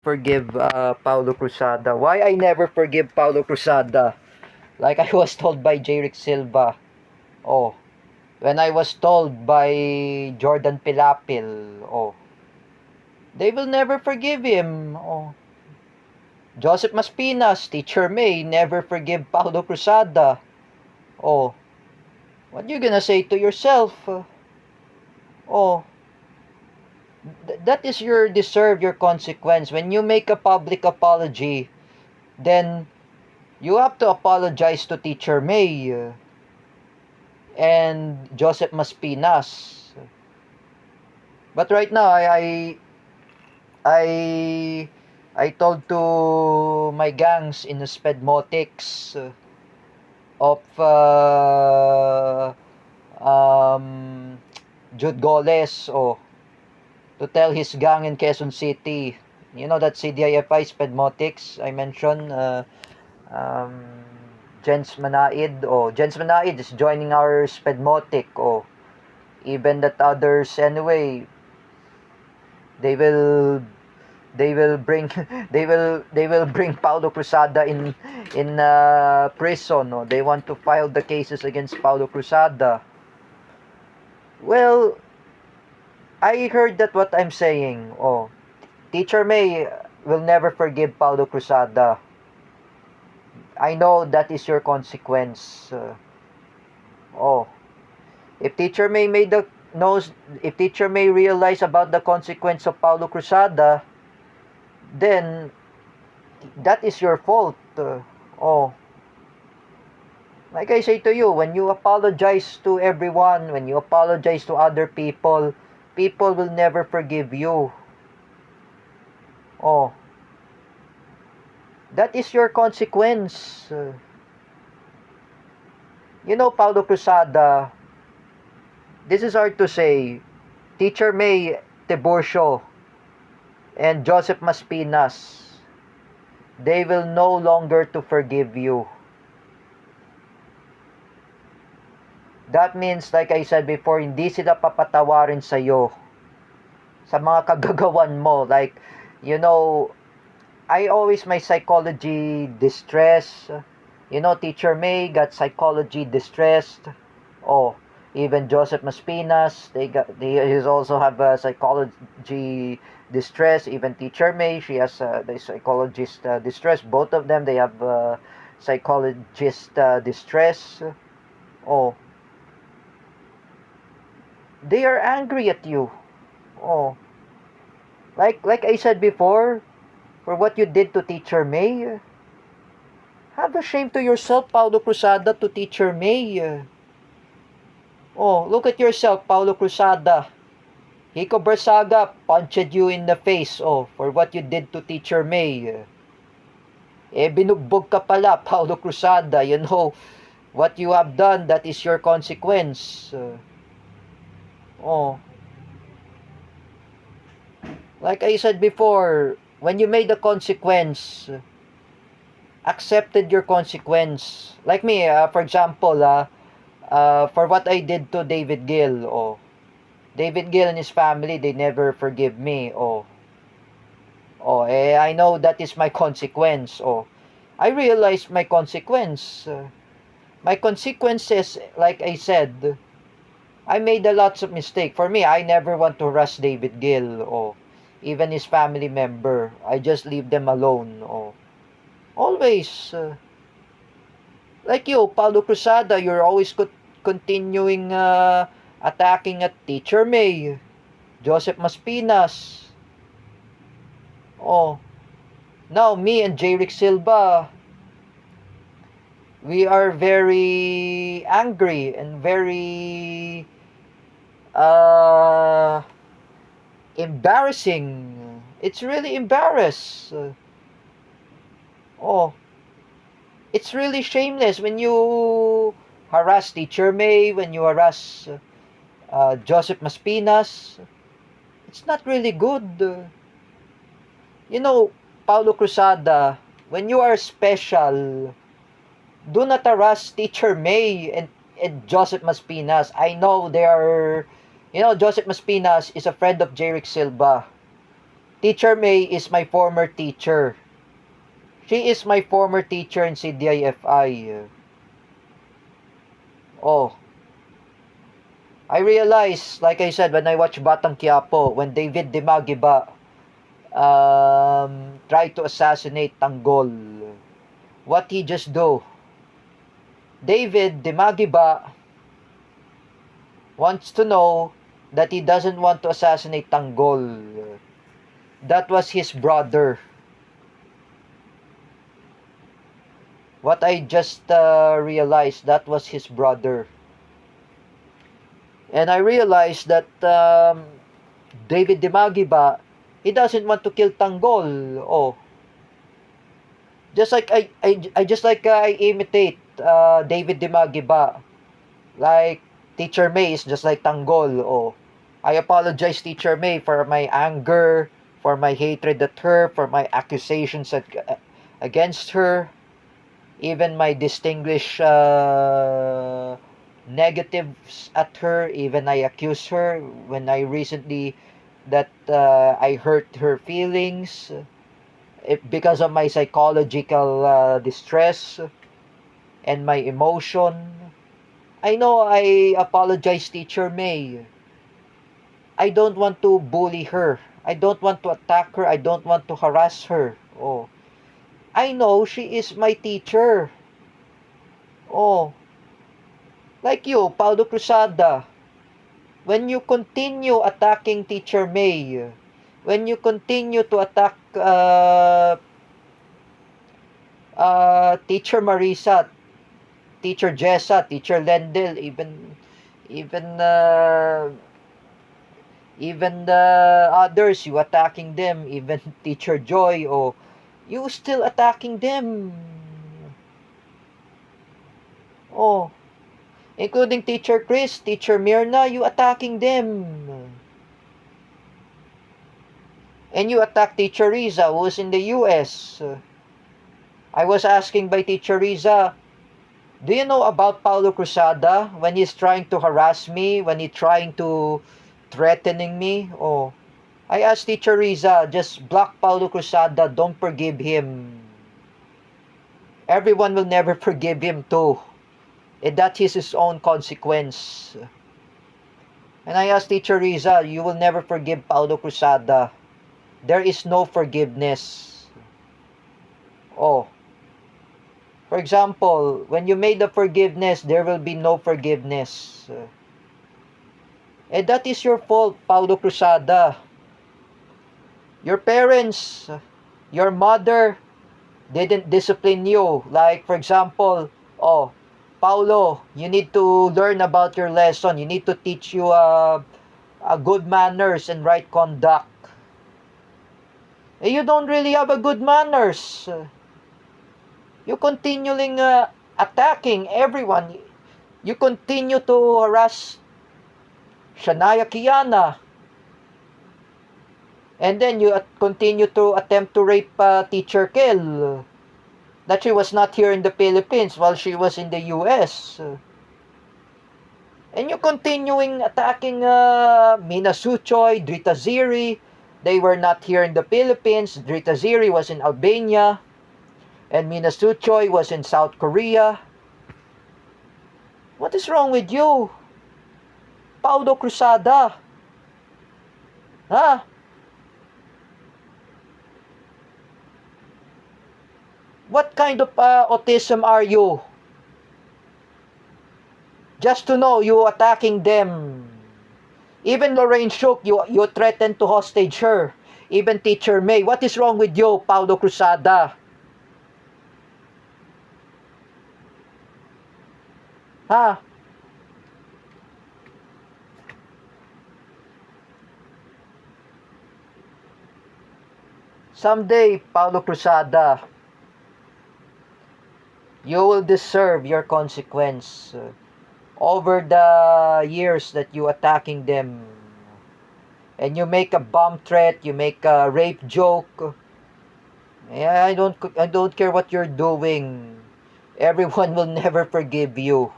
Forgive Paulo Cruzada. Why I never forgive Paulo Cruzada? Like I was told by Jerick Silva. Oh, when I was told by Jordan Pilapil. Oh, they will never forgive him. Oh, Joseph Maspinas, Teacher May, never forgive Paulo Cruzada. Oh, what you gonna say to yourself? Oh, that is your deserve your consequence. When you make a public apology, then you have to apologize to Teacher May and Joseph Maspinas. But right now, I, I told to my gangs in Spedmotics of Jude Goles, to tell his gang in Quezon City. You know that CDIFI Spedmotics I mentioned. Um, Jens Manaid. Jens Manaid is joining our Spedmotic. Even that others anyway, they will they will bring they will bring Paulo Cruzada in prison. They want to file the cases against Paulo Cruzada. Well, I heard that what I'm saying. Teacher May will never forgive Paulo Cruzada. I know that is your consequence. Oh, if Teacher May made the knows if Teacher May realize about the consequence of Paulo Cruzada, then that is your fault. Oh, like I say to you, when you apologize to everyone, when you apologize to other people, people will never forgive you. Oh, that is your consequence. Paulo Cruzada, this is hard to say. Teacher May Tiburcio and Joseph Maspinas, they will no longer to forgive you. That means, like I said before, hindi sila papatawarin sa'yo sa mga kagagawan mo. Like, I always my psychology distress. Teacher May got psychology distressed. Even Joseph Maspinas, they also have a psychology distress. Even Teacher May, she has the psychologist distress. Both of them, they have psychologist distress. Oh, they are angry at you. Oh, like I said before, for what you did to Teacher May. Have a shame to yourself, Paulo Cruzada, to Teacher May. Look at yourself, Paulo Cruzada. Hiko Barsaga punched you in the face, for what you did to Teacher May. Binugbog ka pala, Paulo Cruzada. You know, what you have done, that is your consequence. Like I said before, when you made the consequence, accepted your consequence. Like me, for example, for what I did to David Gill, David Gill and his family, they never forgive me. I know that is my consequence. I realized my consequence. My consequences, like I said, I made a lots of mistake. For me, I never want to rush David Gill or even his family member. I just leave them alone. Always. Like you, Paulo Cruzada, you're always continuing attacking at Teacher May, Joseph Maspinas. Now me and Jerick Silva, we are very angry and very embarrassing. It's really embarrassed. It's really shameless when you harass Teacher May, when you harass Joseph Maspinas. It's not really good. Paulo Cruzada, when you are special, do not harass Teacher May and Joseph Maspinas. I know they are, Joseph Maspinas is a friend of Jerick Silva. Teacher May is my former teacher. She is my former teacher in CDIFI. Oh, I realized, like I said, when I watched Batang Quiapo, when David Dimagiba tried to assassinate Tanggol, what he just do? David Dimagiba wants to know that he doesn't want to assassinate Tanggol. That was his brother. What I just realized, that was his brother. And I realized that David Dimagiba, he doesn't want to kill Tanggol. Oh, just like I imitate David Dimagiba, like Teacher May is just like Tanggol. Oh, I apologize, Teacher May, for my anger, for my hatred at her, for my accusations against her, even my distinguished negatives at her. Even I accuse her when I recently that I hurt her feelings because of my psychological distress and my emotion. I know I apologize, Teacher May. I don't want to bully her. I don't want to attack her. I don't want to harass her. Oh, I know she is my teacher. Oh, like you, Paulo Cruzada. When you continue attacking Teacher May, when you continue to attack Teacher Marisa, Teacher Jessa, Teacher Lendel, even the others, you attacking them, even Teacher Joy, oh, you still attacking them. Oh, including Teacher Chris, Teacher Mirna, you attacking them. And you attack Teacher Riza, who is in the US. I was asking by Teacher Riza, do you know about Paulo Cruzada when he's trying to harass me, when he's trying to threatening me? Oh, I asked Teacher Riza, just block Paulo Cruzada, don't forgive him. Everyone will never forgive him too. And that is his own consequence. And I asked Teacher Riza, you will never forgive Paulo Cruzada. There is no forgiveness. Oh, for example, when you made the forgiveness, there will be no forgiveness. And that is your fault, Paulo Cruzada. Your parents, your mother didn't discipline you. Like, for example, oh, Paulo, you need to learn about your lesson. You need to teach you good manners and right conduct. You don't really have a good manners. You continuing attacking everyone. You continue to harass Shania Kiana. And then you continue to attempt to rape Teacher Kel. That she was not here in the Philippines while she was in the US. And you continuing attacking Mina Suchoy, Drita Ziri. They were not here in the Philippines. Drita Ziri was in Albania. And Mina Suchoy was in South Korea. What is wrong with you? Paulo Cruzada? Huh? What kind of autism are you? Just to know you attacking them. Even Lorraine Shook, you threatened to hostage her. Even Teacher May. What is wrong with you, Paulo Cruzada? Ha? Someday, Paulo Cruzada, you will deserve your consequence over the years that you attacking them. And you make a bomb threat, you make a rape joke. Yeah, I don't care what you're doing. Everyone will never forgive you.